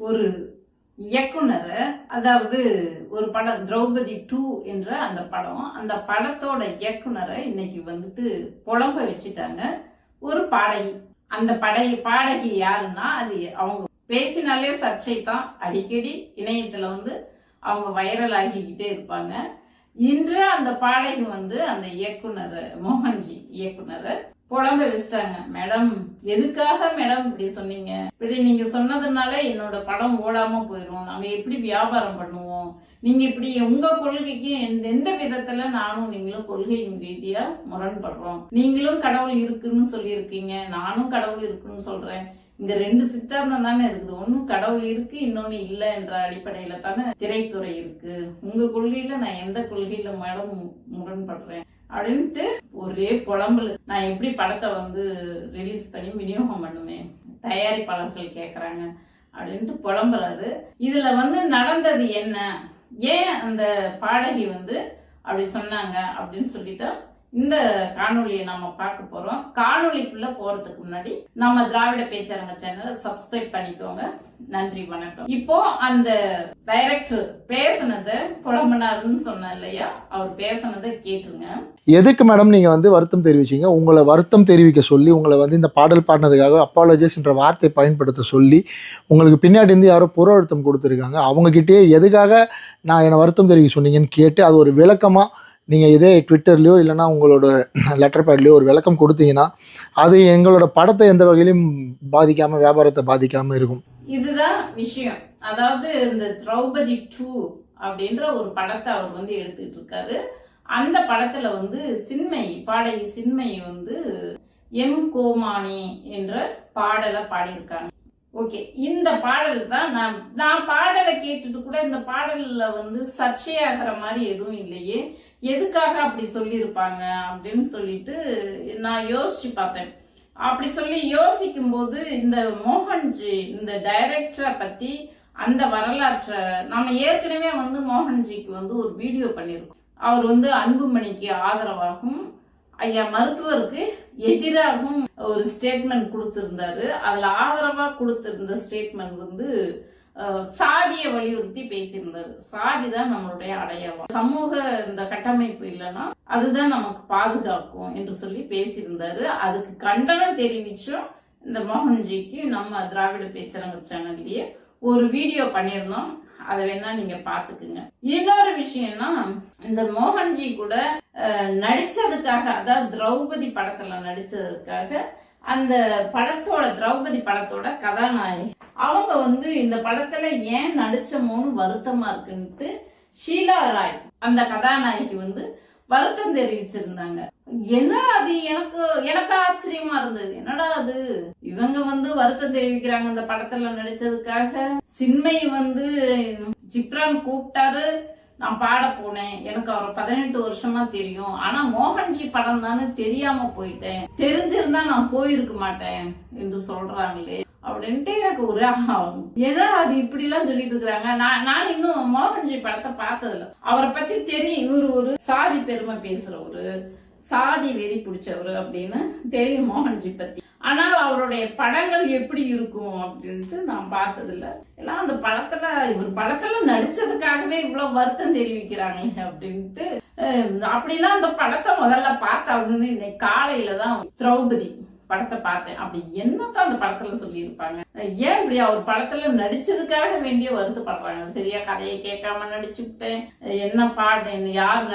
ஒரு இயக்குனர், அதாவது ஒரு படம் திரௌபதி 2 என்ற அந்த படத்தோட இயக்குனரை இன்னைக்கு வந்துட்டு புலம்ப வச்சுட்டாங்க ஒரு பாடகி. அந்த பாடகி யாருன்னா, அது அவங்க பேசினாலே சர்ச்சை தான். அடிக்கடி இணையத்துல அவங்க வைரல் ஆகிக்கிட்டே இருப்பாங்க. இன்று அந்த பாடகி அந்த இயக்குனர் மோகன்ஜி இயக்குனரை புலம்ப வச்சுட்டாங்க. மேடம், எதுக்காக மேடம் இப்படி சொன்னீங்க? இப்படி நீங்க சொன்னதுனால என்னோட படம் ஓடாம போயிடும், நாங்க எப்படி வியாபாரம் பண்ணுவோம்? நீங்க இப்படி உங்க கொள்கைக்கு எந்த விதத்துல நானும் நீங்களும் கொள்கை ரீதியா முரண்படுறோம். நீங்களும் கடவுள் இருக்குன்னு சொல்லியிருக்கீங்க, நானும் கடவுள் இருக்குன்னு சொல்றேன். இங்க ரெண்டு சித்தாந்தம் தானே இருக்குது. ஒண்ணு கடவுள் இருக்கு, இன்னொன்னு இல்ல என்ற அடிப்படையில தானே திரைத்துறை இருக்கு. உங்க கொள்கையில நான் எந்த கொள்கையில மேடம் முரண்படுறேன் அப்படின்ட்டு ஒரே புலம்பல். நான் எப்படி படத்தை ரிலீஸ் பண்ணி விநியோகம் பண்ணுவேன், தயாரிப்பாளர்கள் கேக்குறாங்க அப்படின்ட்டு புலம்புறாரு. இதுல நடந்தது என்ன, ஏன் அந்த பாடகி அப்படி சொன்னாங்க அப்படின்னு சொல்லிட்டு இந்த காணொலியை நம்ம பார்க்க போறோம். காணொலிக்குள்ள போறதுக்கு முன்னாடி நம்ம திராவிட பேச்சரங்க சேனலை சப்ஸ்கிரைப் பண்ணிக்கோங்க. நன்றி, வணக்கம். இப்போ அந்த டைரக்டர் பேசினதை புலம்பனாருன்னு சொன்ன இல்லையா, அவர் பேசினதை கேட்டுருங்க. எதுக்கு மேடம் நீங்க வருத்தம் தெரிவிச்சீங்க? உங்களை வருத்தம் தெரிவிக்க சொல்லி, உங்களை இந்த பாடல் பாடினதுக்காக அப்பாலஜிஸ் என்ற வார்த்தை பயன்படுத்த சொல்லி உங்களுக்கு பின்னாடி இருந்து யாரோ புற அழுத்தம் கொடுத்துருக்காங்க. அவங்ககிட்டயே எதுக்காக நான் என்னை வருத்தம் தெரிவிக்க சொன்னீங்கன்னு கேட்டு அது ஒரு விளக்கமாக நீங்கள் இதே ட்விட்டர்லையோ இல்லைனா உங்களோட லெட்டர் பேட்லையோ ஒரு விளக்கம் கொடுத்தீங்கன்னா அது எங்களோட படத்தை எந்த வகையிலும் பாதிக்காமல், வியாபாரத்தை பாதிக்காமல் இருக்கும். இதுதான் விஷயம். அதாவது இந்த திரௌபதி 2 அப்படின்ற ஒரு படத்தை அவர் எடுத்துட்டு இருக்காரு. அந்த படத்துல பாடகி சின்மயி எம் கோமானி என்ற பாடலை பாடியிருக்காங்க. ஓகே, இந்த பாடல் தான் நான் பாடலை கேட்டுட்டு கூட இந்த பாடல்ல சர்ச்சையாகிற மாதிரி எதுவும் இல்லையே, எதுக்காக அப்படி சொல்லியிருப்பாங்க அப்படின்னு சொல்லிட்டு நான் யோசிச்சு பார்த்தேன். அப்படி சொல்லி யோசிக்கும் போது இந்த மோகன்ஜி இந்த டைரக்டரை பத்தி அந்த வரலாற்றை நம்ம ஏற்கனவே மோகன்ஜிக்கு ஒரு வீடியோ பண்ணியிருக்கோம். அவர் அன்புமணிக்கு ஆதரவாகவும் ஐயா மருத்துவருக்கு எதிராகவும் ஒரு ஸ்டேட்மெண்ட் கொடுத்திருந்தாரு. அதுல ஆதரவா கொடுத்திருந்த ஸ்டேட்மெண்ட் சாதியை வலியுறுத்தி பேசியிருந்தாரு. சாதி தான் நம்மளுடைய அடையாளம், சமூக இந்த கட்டமைப்பு இல்லைன்னா அதுதான் நமக்கு பாதுகாக்கும் என்று சொல்லி பேசியிருந்தாரு. அதுக்கு கண்டனம் தெரிவிச்சும் இந்த மோகன்ஜிக்கு நம்ம திராவிட பேச்சரங்க சேனல்லையே ஒரு வீடியோ பண்ணியிருந்தோம். அதை வேணா நீங்க பாத்துக்குங்க. இன்னொரு விஷயம்னா, இந்த மோகன்ஜி கூட நடிச்சதுக்காக, அதாவது திரௌபதி படத்துல நடிச்சதுக்காக அந்த திரௌபதி படத்தோட கதாநாயகி அவங்க இந்த படத்துல ஏன் நடிச்சமோன்னு வருத்தமா இருக்குன்ட்டு ஷீலா ராய் அந்த கதாநாயகி வருத்தம் தெரிவிச்சிருந்தாங்க. என்னடா அது, எனக்கு ஆச்சரியமா இருந்தது. என்னடா அது, இவங்க வருத்தம் தெரிவிக்கிறாங்க இந்த படத்துல நடிச்சதுக்காக. சின்மை ஜிப்ரான் கூப்பிட்டாரு, நான் பாட போனேன், எனக்கு அவரை 18 வருஷமா தெரியும், ஆனா மோகன்ஜி படம் தானே தெரியாம போயிட்டேன், தெரிஞ்சிருந்தா நான் போயிருக்க மாட்டேன் என்று சொல்றாங்களே அப்படின்ட்டு எனக்கு ஒரு ஏன்னா அது இப்படி எல்லாம் சொல்லிட்டு இருக்கிறாங்க. நான் இன்னும் மோகன்ஜி படத்தை பார்த்ததில்ல. அவரை பத்தி தெரியும், இவரு ஒரு சாதி பெருமை பேசுறவரு, சாதி வெறி பிடிச்சவரு அப்படின்னு தெரியும் மோகன்ஜி பத்தி. ஆனால் அவருடைய படங்கள் எப்படி இருக்கும் அப்படின்ட்டு நான் பார்த்ததில்ல. எல்லாம் அந்த இவர் படத்துல நடிச்சதுக்காகவே இவ்வளவு வருத்தம் தெரிவிக்கிறாங்க அப்படின்ட்டு. அப்படின்னா அந்த படத்தை முதல்ல பார்த்த அப்படின்னு இன்னைக்கு காலையில தான் திரௌபதி படத்தை பார்த்தேன். அப்படி என்னத்தான் அந்த படத்துல சொல்லி இருப்பாங்க, ஏன் இப்படி அவர் படத்துல நடிச்சதுக்காக வேண்டிய வருத்தப்படுறாங்க? சரியா கதையை கேட்காம நடிச்சுட்டேன், என்ன பாட்டேன், யார்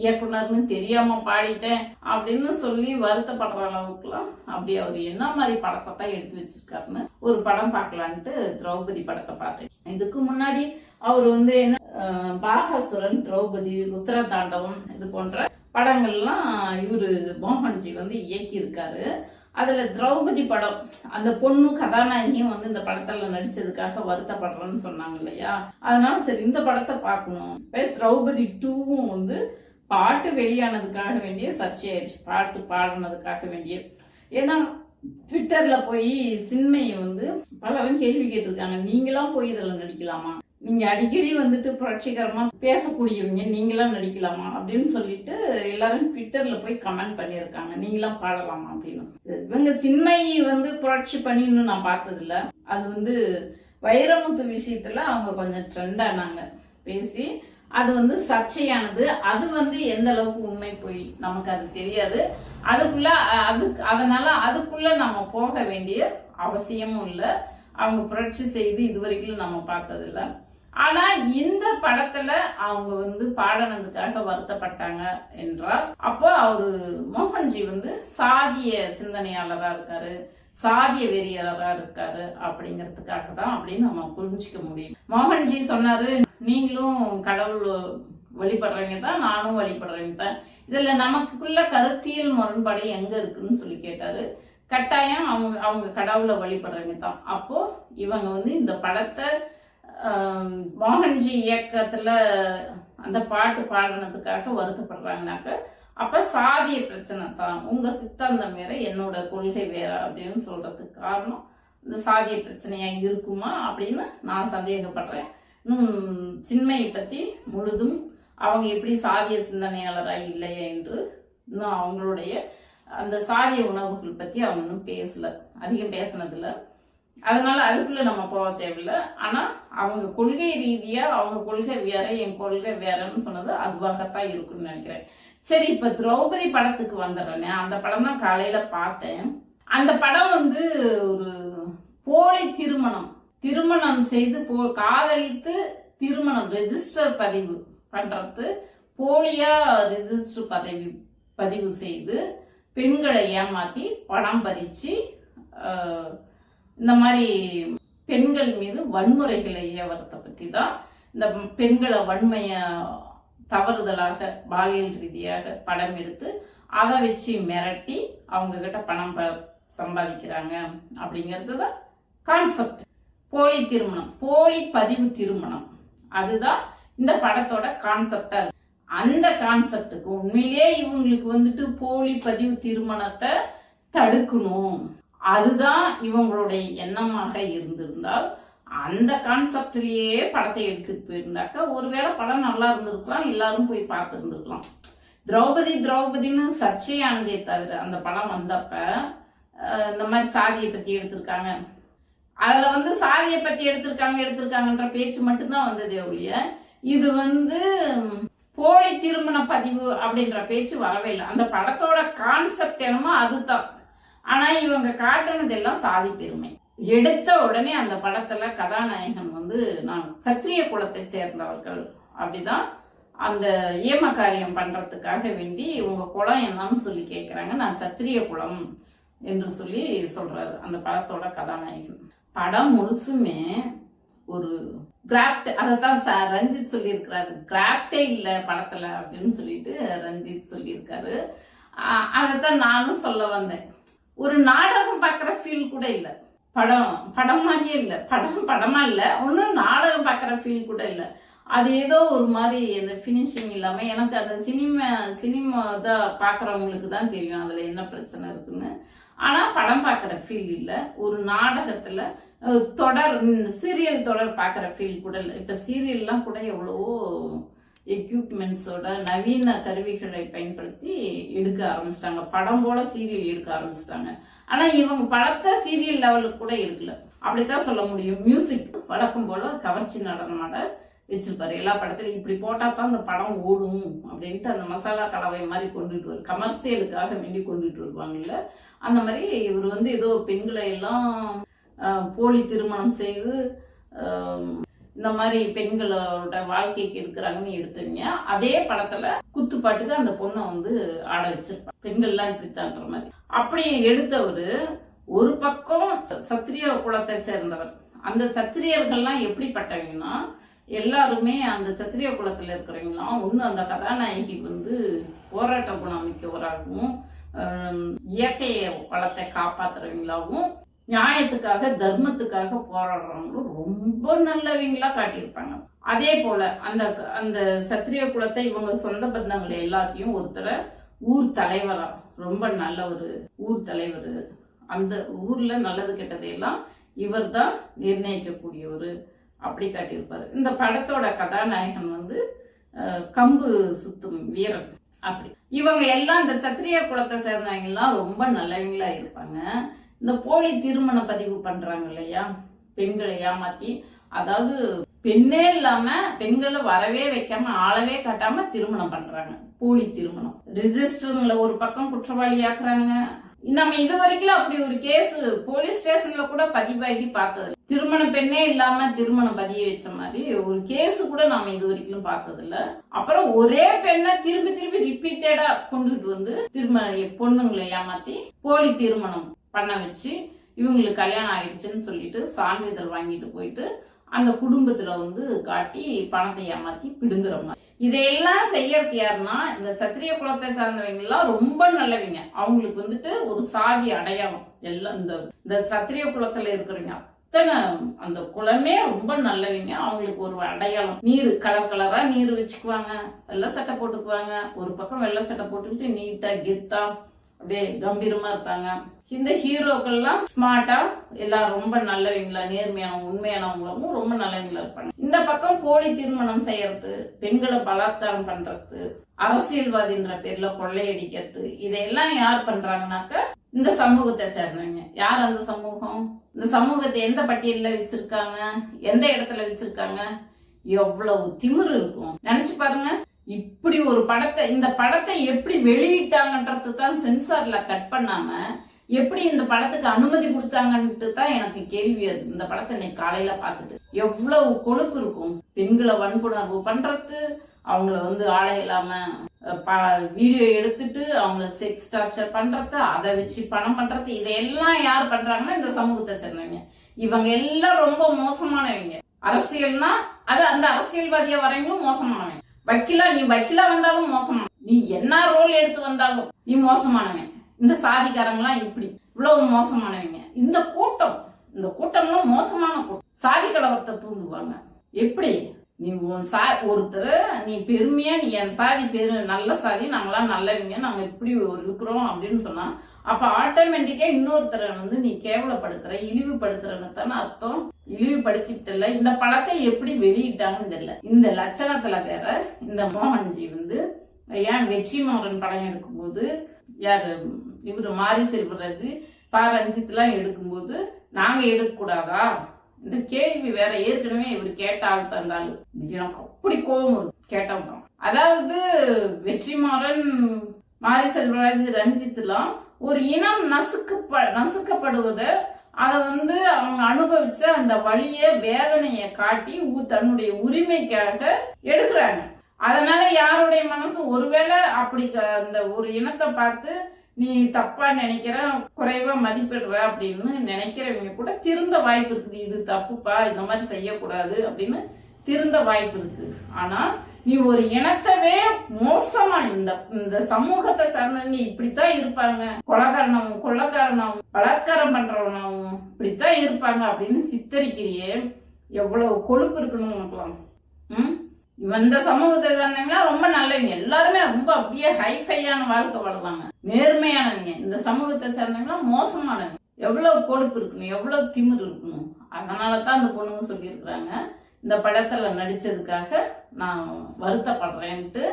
இயக்குனர்னு தெரியாம பாடிட்டேன் அப்படின்னு சொல்லி வருத்தப்படுற அளவுக்குலாம் அப்படி அவர் என்ன மாதிரி படத்தை தான் எடுத்து வச்சிருக்காருன்னு ஒரு படம் பார்க்கலான்ட்டு திரௌபதி படத்தை பார்த்தேன். இதுக்கு முன்னாடி அவர் என்ன பாகாசுரன், திரௌபதி, ருத்ரதாண்டவம் இது போன்ற படங்கள்லாம் இவரு மோகன்ஜி இயக்கி இருக்காரு. அதுல திரௌபதி படம் அந்த பொண்ணு கதாநாயகியும் இந்த படத்துல நடிச்சதுக்காக வருத்தப்படுறேன்னு சொன்னாங்க இல்லையா, அதனால சரி இந்த படத்தை பார்க்கணும். திரௌபதி 2வும் பாட்டு வெளியானதுக்காக வேண்டிய சர்ச்சையாயிருச்சு, பாட்டு பாடினதுக்காக வேண்டிய. ஏன்னா ட்விட்டர்ல போய் சின்மையை பலரும் கேள்வி கேட்டிருக்காங்க, நீங்களாம் போய் இதுல நடிக்கலாமா, நீங்க அடிக்கடி புரட்சிகரமா பேசக்கூடியவங்க, நீங்களாம் நடிக்கலாமா அப்படின்னு சொல்லிட்டு எல்லாரும் ட்விட்டர்ல போய் கமெண்ட் பண்ணிருக்காங்க, நீங்களாம் பாடலாமா அப்படின்னு. இவங்க சின்மை புரட்சி பண்ணி இன்னும் நான் பார்த்தது இல்ல. அது வைரமுத்து விஷயத்துல அவங்க கொஞ்சம் ட்ரெண்ட் ஆனாங்க பேசி. அது வந்து சர்ச்சையானது. அது வந்து எந்த அளவுக்கு உண்மை போய் நமக்கு அது தெரியாது. அதனால அதுக்குள்ள நம்ம போக வேண்டிய அவசியமும் இல்லை. அவங்க புரட்சி செய்து இதுவரைக்கும் நம்ம பார்த்ததில்ல. ஆனா இந்த படத்துல அவங்க வந்து பாடினதுக்காக வருத்தப்பட்டாங்க என்றால், அப்போ அவரு மோகன்ஜி வந்து சாதிய சிந்தனையாளரா இருக்காரு, சாதிய வெறியரா இருக்காரு அப்படிங்கிறதுக்காக தான் அப்படின்னு நம்ம புரிஞ்சுக்க முடியும். மோகன்ஜி சொன்னாரு, நீங்களும் கடவுள் வழிபடுறவங்க தான், நானும் வழிபடுறவங்க தான், இதுல நமக்குள்ள கருத்தியல் முரண்பாடு எங்க இருக்குன்னு சொல்லி கேட்டாரு. கட்டாயம் அவங்க கடவுளை வழிபடுறவங்க தான். அப்போ இவங்க வந்து இந்த படத்தை மோகன்ஜி இயக்கத்துல அந்த பாட்டு பாடினதுக்காக வருத்தப்படுறாங்கனாக்க, அப்ப சாதிய பிரச்சனை தான், உங்க சித்தாந்தம் வேற என்னோட கொள்கை வேற அப்படின்னு சொல்றதுக்கு காரணம் இந்த சாதிய பிரச்சனையா இருக்குமா அப்படின்னு நான் சந்தேகப்படுறேன். இன்னும் சின்மையை பத்தி முழுதும் அவங்க எப்படி சாதிய சிந்தனையாளராக இல்லையா என்று இன்னும் அவங்களுடைய அந்த சாதிய உணர்வுகள் பத்தி அவங்க இன்னும் பேசல, அதிகம் பேசினதில்ல. அதனால அதுக்குள்ள நம்ம போக தேவையில்லை. ஆனா அவங்க கொள்கை ரீதியா அவங்க கொள்கை வேற, என் கொள்கை வேறன்னு சொன்னது அதுவாகத்தான் இருக்குன்னு நினைக்கிறேன். சரி, இப்ப திரௌபதி படத்துக்கு வந்துடுறேனே, அந்த படம் தான் காலையில பார்த்தேன். அந்த படம் வந்து ஒரு போலி திருமணம் செய்து காதலித்து திருமணம் ரெஜிஸ்டர் பதிவு பண்றது, போலியா ரெஜிஸ்டர் பதிவு செய்து பெண்களை ஏமாத்தி பணம் பறிச்சு இந்த மாதிரி பெண்கள் மீது வன்முறைகளை ஏவறதை பத்தி தான். இந்த பெண்களை வன்மைய தவறுதலாக பாலியல் ரீதியாக படம் எடுத்து அதை வச்சு மிரட்டி அவங்க கிட்ட பணம் சம்பாதிக்கிறாங்க அப்படிங்கிறது தான் கான்செப்ட். போலி திருமணம், போலி பதிவு திருமணம், அதுதான் இந்த படத்தோட கான்செப்டா இருக்கு. அந்த கான்செப்டுக்கு உண்மையிலேயே இவங்களுக்கு வந்துட்டு போலி பதிவு திருமணத்தை தடுக்கணும், அதுதான் இவங்களுடைய எண்ணமாக இருந்திருந்தால், அந்த கான்செப்ட்லயே படத்தை எடுத்துட்டு போயிருந்தாக்க ஒருவேளை படம் நல்லா இருந்திருக்கலாம், எல்லாரும் போய் பார்த்து இருந்திருக்கலாம். திரௌபதின்னு சர்ச்சையானதே தவிர அந்த படம் வந்தப்ப இந்த மாதிரி சாதியை பத்தி எடுத்திருக்காங்க, அதுல வந்து சாதியை பத்தி எடுத்திருக்காங்கன்ற பேச்சு மட்டும்தான் வந்ததே ஒழிய இது வந்து போலி திருமண பதிவு அப்படின்ற பேச்சு வரவே இல்லை. அந்த படத்தோட கான்செப்ட் என்னமோ அதுதான். ஆனா இவங்க காட்டுனது எல்லாம் சாதி பெருமை. எடுத்த உடனே அந்த படத்துல கதாநாயகன் வந்து நான் சத்திரிய குலத்தை சேர்ந்தவர்கள் அப்படிதான் அந்த ஏம காரியம் பண்றதுக்காக வேண்டி உங்க குலம் என்னன்னு சொல்லி கேட்கிறாங்க. நான் சத்திரிய குலம் என்று சொல்லி சொல்றாரு அந்த படத்தோட கதாநாயகன். படம் முழுசுமே ஒரு கிராஃப்ட், அதைத்தான் ரஞ்சித் சொல்லியிருக்கிறாரு, கிராஃப்டே இல்லை படத்துல அப்படின்னு சொல்லிட்டு ரஞ்சித் சொல்லியிருக்காரு. அதைத்தான் நானும் சொல்ல வந்தேன். ஒரு நாடகம் பார்க்குற ஃபீல் கூட இல்லை, படம் மாதிரியே இல்லை, படமா இல்லை, ஒன்றும் நாடகம் பார்க்குற ஃபீல் கூட இல்லை. அது ஏதோ ஒரு மாதிரி அந்த ஃபினிஷிங் இல்லாமல், எனக்கு அந்த சினிமா தான் பார்க்குறவங்களுக்கு தான் தெரியும் அதில் என்ன பிரச்சனை இருக்குன்னு. ஆனால் படம் பார்க்குற ஃபீல் இல்லை. ஒரு நாடகத்தில் சீரியல் தொடர் பார்க்குற ஃபீல் கூட இல்லை. இப்போ சீரியல்லாம் கூட எவ்வளவோ எக்யூப்மெண்ட்ஸோட நவீன கருவிகளை பயன்படுத்தி எடுக்க ஆரம்பிச்சிட்டாங்க, படம் போல சீரியல் எடுக்க ஆரம்பிச்சிட்டாங்க. ஆனா இவங்க படத்தை சீரியல் லெவலுக்கு கூட எடுக்கல, அப்படித்தான் சொல்ல முடியும். மியூசிக் வழக்கம் போல கவர்ச்சி நடனமாட வச்சிருப்பாரு எல்லா படத்துலையும். இப்படி போட்டா தான் அந்த படம் ஓடும் அப்படின்ட்டு அந்த மசாலா கலவை மாதிரி கொண்டுட்டு வரும், கமர்சியலுக்காக வேண்டி கொண்டுட்டு வருவாங்கல்ல, அந்த மாதிரி இவர் வந்து ஏதோ பெண்களை எல்லாம் போலி திருமணம் செய்து இந்த மாதிரி பெண்களோட வாழ்க்கைக்கு எடுக்கிறாங்கன்னு எடுத்துவீங்க. அதே படத்துல குத்துப்பாட்டுக்கு அந்த பொண்ணை வந்து ஆட வச்சிருப்பாங்க, பெண்கள்லாம் இப்படித்தான்ற மாதிரி. அப்படி எடுத்தவர் ஒரு பக்கம் சத்திரிய குலத்தை சேர்ந்தவர். அந்த சத்திரியர்கள்லாம் எப்படிப்பட்டவங்கன்னா, எல்லாருமே அந்த சத்திரிய குலத்துல இருக்கிறவங்களாம் ஒண்ணு அந்த கதாநாயகி வந்து போராட்ட குணம் மிக்கவராகவும் இயற்கை வளத்தை காப்பாத்துறவங்களாகவும் நியாயத்துக்காக தர்மத்துக்காக போராடுறவங்களும் ரொம்ப நல்லவங்களா காட்டியிருப்பாங்க. அதே போல அந்த அந்த சத்திரிய குலத்தை இவங்க சொந்த பந்தங்களை எல்லாத்தையும் ஒருத்தரை ஊர் தலைவரா, ரொம்ப நல்ல ஒரு ஊர் தலைவர், அந்த ஊர்ல நல்லது கெட்டதையெல்லாம் இவர் தான் நிர்ணயிக்கக்கூடியவர் அப்படி காட்டியிருப்பாரு. இந்த படத்தோட கதாநாயகன் வந்து கம்பு சுத்தும் வீரன். அப்படி இவங்க எல்லாம் இந்த சத்திரிய குலத்தை சேர்ந்தவங்க எல்லாம் ரொம்ப நல்லவங்களா இருப்பாங்க. இந்த போலி திருமண பதிவு பண்றாங்க இல்லையா, பெண்களை ஏமாத்தி, அதாவது பெண்ணே இல்லாம பெண்களை வரவே வைக்காம ஆளவே காட்டாம திருமணம் பண்றாங்க. போலி திருமணம், ரிஜிஸ்டர்ல ஒரு பக்கம் குற்றவாளி ஆக்குறாங்க. நம்ம இது வரைக்கும் அப்படி ஒரு கேஸ் போலீஸ் ஸ்டேஷன்ல கூட பதிவாகி பார்த்தது. திருமண பெண்ணே இல்லாம திருமணம் பதிய வச்ச மாதிரி ஒரு கேஸ் கூட நாம இது வரைக்கும் பார்த்தது இல்ல. அப்புறம் ஒரே பெண்ணை திருப்பி திருப்பி ரிப்பீட்டடா கொண்டுட்டு வந்து பொண்ணுங்களை ஏமாத்தி போலி திருமணம் பண்ண வச்சு இவங்களுக்கு கல்யாணம் ஆயிடுச்சுன்னு சொல்லிட்டு சான்றிதழ் வாங்கிட்டு போயிட்டு அந்த குடும்பத்துல வந்து காட்டி பணத்தை ஏமாத்தி பிடுங்குற மாதிரி. இதையெல்லாம் செய்யறது யாருன்னா இந்த சத்திரிய குலத்தை சார்ந்தவங்க எல்லாம் ரொம்ப நல்லவங்க. அவங்களுக்கு வந்துட்டு ஒரு சாதி அடையாளம் எல்லாம் இந்த சத்திரிய குலத்துல இருக்கிறவங்க அத்தனை அந்த குலமே ரொம்ப நல்லவங்க. அவங்களுக்கு ஒரு அடையாளம், நீர் கலர் கலரா நீர் வச்சுக்குவாங்க, வெள்ளை சட்டை போட்டுக்குவாங்க, ஒரு பக்கம் வெள்ளை சட்டை போட்டுக்கிட்டு நீட்டா கெத்தா அப்படியே கம்பீரமா இருப்பாங்க. இந்த ஹீரோக்கள்லாம் ஸ்மார்ட்டா எல்லாம் ரொம்ப நல்லவங்களா, நேர்மையானவங்க, உண்மையானவங்களும் ரொம்ப நல்லவங்களா இருப்பாங்க. இந்த பக்கம் போலி திருமணம் செய்யறது, பெண்களை பலாத்காரம் பண்றது, அரசியல்வாதின்ற பேர்ல கொள்ளையடிக்கிறது, இதையெல்லாம் யார் பண்றாங்கன்னாக்க இந்த சமூகத்தை சேர்ந்தவங்க. யார் அந்த சமூகம்? இந்த சமூகத்தை எந்த பட்டியல்ல வச்சிருக்காங்க, எந்த இடத்துல வச்சிருக்காங்க? எவ்வளவு திமிரு இருக்கும் நினைச்சு பாருங்க. இப்படி ஒரு படத்தை, இந்த படத்தை எப்படி வெளியிட்டாங்கன்றது தான் சென்சார்ல கட் பண்ணாம எப்படி இந்த படத்துக்கு அனுமதி கொடுத்தாங்கன்ட்டு தான் எனக்கு கேள்வி. அது இந்த படத்தை இன்னைக்கு காலையில பார்த்துட்டு எவ்வளவு கொழுப்பு இருக்கும். பெண்களை வன்புணர்வு பண்றது, அவங்கள வந்து ஆடை இல்லாம வீடியோ எடுத்துட்டு அவங்க செக்ஸ் டார்ச்சர் பண்றது, அதை வச்சு பணம் பண்றது, இதையெல்லாம் யார் பண்றாங்கன்னா இந்த சமூகத்தை சேர்ந்தவங்க. இவங்க எல்லாம் ரொம்ப மோசமானவங்க. அரசியல்னா அது அந்த அரசியல்வாதியா வரைங்களும் மோசமானவங்க. நீ வக்கீலா வந்தாலும் மோசமான, நீ என்ன ரோல் எடுத்து வந்தாலும் நீ மோசமானவன். இந்த சாதிக்காரங்களாம் இப்படி இவ்வளவு மோசமானவங்க. இந்த கூட்டம்லாம் மோசமான கூட்டம். சாதி கலவரத்தை தூண்டுவாங்க. எப்படி நீ ஒருத்தர் நீ பெருமையா நீ என் சாதி நல்ல சாதி, நாங்களாம் நல்லவங்க, நாங்க இப்படி இருக்கிறோம் அப்படின்னு சொன்னா அப்ப ஆட்டோமேட்டிக்கா இன்னொருத்தரை வந்து நீ கேவலப்படுத்துற, இழிவுபடுத்துறன்னு தானே அர்த்தம். இழிவுபடுத்திட்டு இந்த படத்தை எப்படி வெளியிட்டாங்கன்னு தெரியல. இந்த லட்சணத்துல வேற இந்த மோகன்ஜி வந்து ஏன் வெற்றிமாறன் படம் எடுக்கும்போது யாரு இவரு மாரி செல்வராஜ் ரஞ்சித் எல்லாம் எடுக்கும்போது நாங்க எடுக்க கூடாதா இந்த கேள்வி வேற ஏற்கனவே இவரு கேட்டால் தந்தாலும் எனக்கு அப்படி கோபம் வரும் கேட்டவங்க. அதாவது வெற்றிமாறன், மாரி செல்வராஜ், ரஞ்சித் எல்லாம் ஒரு இனம் நசுக்கப்படுவத அதை வந்து அவங்க அனுபவிச்ச அந்த வலிய வேதனைய காட்டி தன்னுடைய உரிமைக்காக எடுக்கிறாங்க. அதனால யாருடைய மனசு ஒருவேளை அப்படி அந்த ஒரு இனத்தை பார்த்து நீ தப்பா நினைக்கிற, குறைவா மதிப்பிடுற அப்படின்னு நினைக்கிறவங்க கூட திருந்த வாய்ப்பு இருக்குது. இது தப்புப்பா, இந்த மாதிரி செய்யக்கூடாது அப்படின்னு திருந்த வாய்ப்பு இருக்கு. ஆனா நீ ஒரு இனத்தவே மோசமா இந்த சமூகத்தை சார்ந்தவங்க இப்படித்தான் இருப்பாங்க, கொள்ளக்காரனாவும் பலாத்காரம் பண்றவனாவும் இப்படித்தான் இருப்பாங்க அப்படின்னு சித்தரிக்கிறியே, எவ்வளவு கொழுப்பு இருக்கணும் உனக்குலாம். இந்த சமூகத்தை சார்ந்தவங்க ரொம்ப நல்லவங்க, எல்லாருமே ரொம்ப அப்படியே ஹைஃபையான வாழ்க்கை வாழ்வாங்க, நேர்மையானவங்க. இந்த சமூகத்தை சேர்ந்தவங்க மோசமானவங்க. எவ்வளவு கொழுப்பு இருக்கணும், எவ்வளவு திமிர் இருக்கணும். அதனாலதான் அந்த பொண்ணுங்க சொல்லியிருக்கிறாங்க இந்த படத்துல நடிச்சதுக்காக நான் வருத்தப்படுறேன்ட்டு.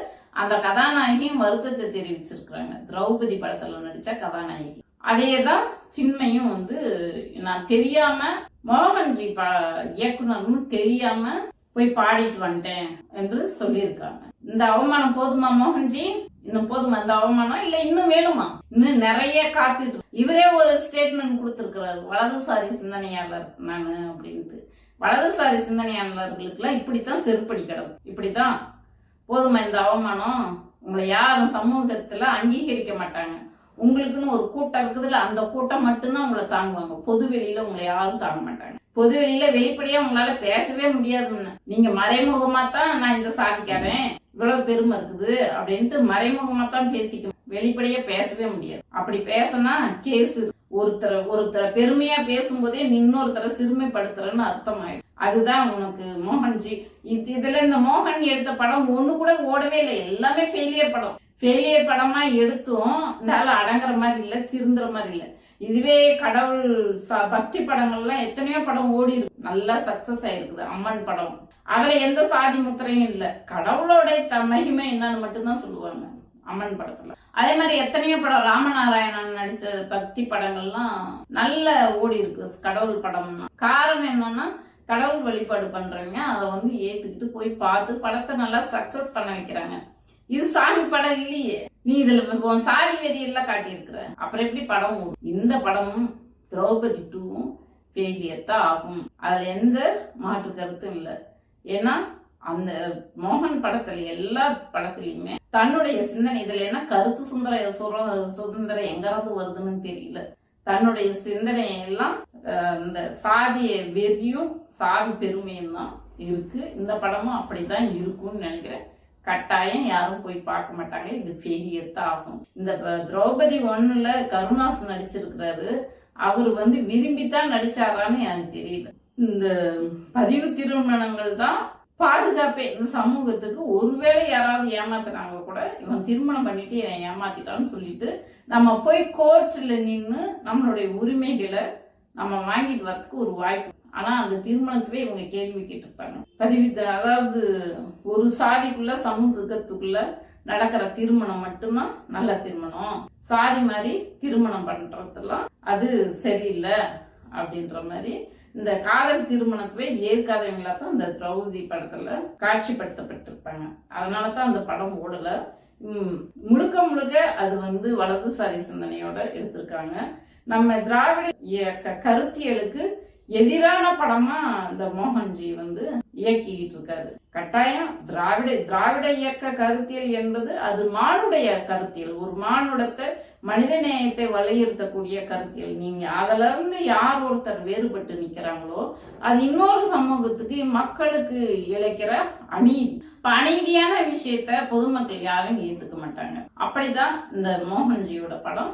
அந்த கதாநாயகியும் வருத்தத்தை தெரிவிச்சிருக்கிறாங்க. திரௌபதி படத்துல நடிச்ச கதாநாயகி. அதேதான் சின்மையும் வந்து நான் தெரியாம மோகன்ஜி இயக்குனர்னு தெரியாம போய் பாடிட்டு வந்துட்டேன் என்று சொல்லியிருக்காங்க. இந்த அவமானம் போதுமா மோகன்ஜி? இன்னும் போதுமா இந்த அவமானம்? இல்ல இன்னும் வேணுமா? இன்னும் நிறைய காத்துட்டு. இவரே ஒரு ஸ்டேட்மெண்ட் கொடுத்திருக்கிறாரு, வலதுசாரி சிந்தனையாளர் நானு அப்படின்ட்டு. வலதுசாரி சிந்தனையாளர்களுக்கு எல்லாம் இப்படித்தான் செருப்படி கிடக்கும். இப்படித்தான் போதுமா இந்த அவமானம்? உங்களை யாரும் சமூகத்துல அங்கீகரிக்க மாட்டாங்க. உங்களுக்குன்னு ஒரு கூட்டம் இருக்குதுல்ல, அந்த கூட்டம் மட்டும்தான் உங்களை தாங்குவாங்க. பொது வெளியில உங்களை யாரும் தாங்க மாட்டாங்க. பொது வெளியில வெளிப்படையா உங்களால பேசவே முடியாதுன்னு. நீங்க மறைமுகமா தான் நான் இந்த சாதிக்காரன், இவ்வளவு பெருமை இருக்குது அப்படின்ட்டு மறைமுகமா தான் பேசிக்கணும். வெளிப்படையா பேசவே முடியாது. அப்படி பேசினா கேஸ். ஒருத்தரை பெருமையா பேசும்போதே நீ இன்னொருத்தரை சிறுமைப்படுத்துறன்னு அர்த்தமாயிடும். அதுதான் உனக்கு மோகன்ஜி. இதுல இந்த மோகன் எடுத்த படம் ஒண்ணு கூட ஓடவே இல்லை. எல்லாமே ஃபெயிலியர் படமா எடுத்தும் இந்த ஆளு அடங்குற மாதிரி இல்ல, திருந்துற மாதிரி இல்ல. இதுவே கடவுள் பக்தி படங்கள்லாம் எத்தனையோ படம் ஓடி இருக்கு, நல்லா சக்சஸ் ஆயிருக்குது. அம்மன் படம், அதுல எந்த சாதி முத்திரையும் இல்ல. கடவுளோட மகிமை என்னன்னு மட்டும்தான் சொல்லுவாங்க. அம்மன் படத்துல. அதே மாதிரி எத்தனையோ படம், ராமநாராயணன் நடிச்ச பக்தி படங்கள்லாம் நல்ல ஓடி இருக்கு. கடவுள் படம்னா காரணம் என்னன்னா, கடவுள் வழிபாடு பண்றவங்க அதை வந்து ஏத்துக்கிட்டு போய் பார்த்து படத்தை நல்லா சக்சஸ் பண்ண வைக்கிறாங்க. இது சாமி படம் இல்லையே, நீ இதுல சாதி வெறி எல்லாம் காட்டியிருக்கிற, அப்புறம் எப்படி படம் ஓடும்? இந்த படமும் திரௌபதி 2வும் ஃபெயிலியர் தான் ஆகும், அதுல எந்த மாற்று கருத்தும் இல்லை. ஏன்னா அந்த மோகன் படத்துல எல்லா படத்துலயுமே தன்னுடைய சிந்தனை, இதுல என்ன கருத்து சுதந்திரம் எங்காவது வருதுன்னு தெரியல. தன்னுடைய சிந்தனையெல்லாம் இந்த சாதிய வெறியும் சாதி பெருமையும் தான் இருக்கு. இந்த படமும் அப்படித்தான் இருக்கும்னு நினைக்கிறேன். கட்டாயம் யாரும் போய் பார்க்க மாட்டாங்க, இது ஃபெயிலியர் தான் ஆகும். இந்த திரௌபதி 1ல கருணாஸ் நடிச்சிருக்கிறாரு, அவர் வந்து விரும்பித்தான் நடிச்சாரான்னு எனக்கு தெரியல. இந்த பதிவு திருமணங்கள் தான் பாதுகாப்பே இந்த சமூகத்துக்கு. ஒருவேளை யாராவது ஏமாத்தினாங்க கூட, இவன் திருமணம் பண்ணிட்டு என்னை ஏமாத்திட்டான்னு சொல்லிட்டு நம்ம போய் கோர்ட்ல நின்று நம்மளுடைய உரிமைகளை நம்ம வாங்கிட்டு வரதுக்கு ஒரு வாய்ப்பு. ஆனா அந்த திருமணத்துவே இவங்க கேள்வி கேட்டிருப்பாங்க. அதாவது ஒரு சாதிக்குள்ள சமூகத்துக்குள்ள நடக்கிற திருமணம் மட்டும்தான் நல்ல திருமணம், சாதி மாதிரி திருமணம் பண்றதுலாம் அது சரியில்லை அப்படின்ற மாதிரி இந்த காதல் திருமணத்துவே ஏற்காதவங்களா தான் இந்த திரௌபதி படத்துல காட்சிப்படுத்தப்பட்டிருப்பாங்க. அதனாலதான் அந்த படம் ஓடல. முழுக்க முழுக்க அது வந்து வலதுசாரி சிந்தனையோட எடுத்திருக்காங்க. நம்ம திராவிட கருத்தியலுக்கு எதிரான படமா இந்த மோகன்ஜி வந்து இயக்கிட்டு இருக்காரு. கட்டாயம் திராவிட இயக்க கருத்தியல் என்பது அது மானுடைய கருத்தியல், ஒரு மானுடத்தை மனித நேயத்தை வலியுறுத்தக்கூடிய கருத்தியல். நீங்க அதுல இருந்து யார் ஒருத்தர் வேறுபட்டு நிக்கிறாங்களோ அது இன்னொரு சமூகத்துக்கு மக்களுக்கு இழைக்கிற அநீதி. அநீதியான விஷயத்த பொதுமக்கள் யாரும் ஏத்துக்க மாட்டாங்க. அப்படிதான் இந்த மோகன்ஜியோட படம்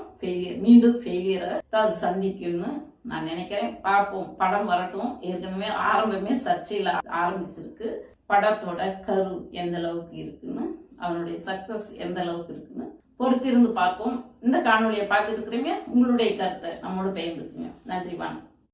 மீண்டும் ஃபெயிலியரை அது சந்திக்கும்னு நான் நினைக்கிறேன். பார்ப்போம், படம் வரட்டும். ஏற்கனவே ஆரம்பமே சர்ச்சையில ஆரம்பிச்சிருக்கு. படத்தோட கரு எந்த அளவுக்கு இருக்குன்னு, அதனுடைய சக்சஸ் எந்த அளவுக்கு இருக்குன்னு பொறுத்திருந்து பார்ப்போம். இந்த காணொலியை பார்த்துட்டு இருக்கிறீங்க, உங்களுடைய கருத்தை நம்மோட பகிர்ந்துக்குங்க. நன்றி, வணக்கம்.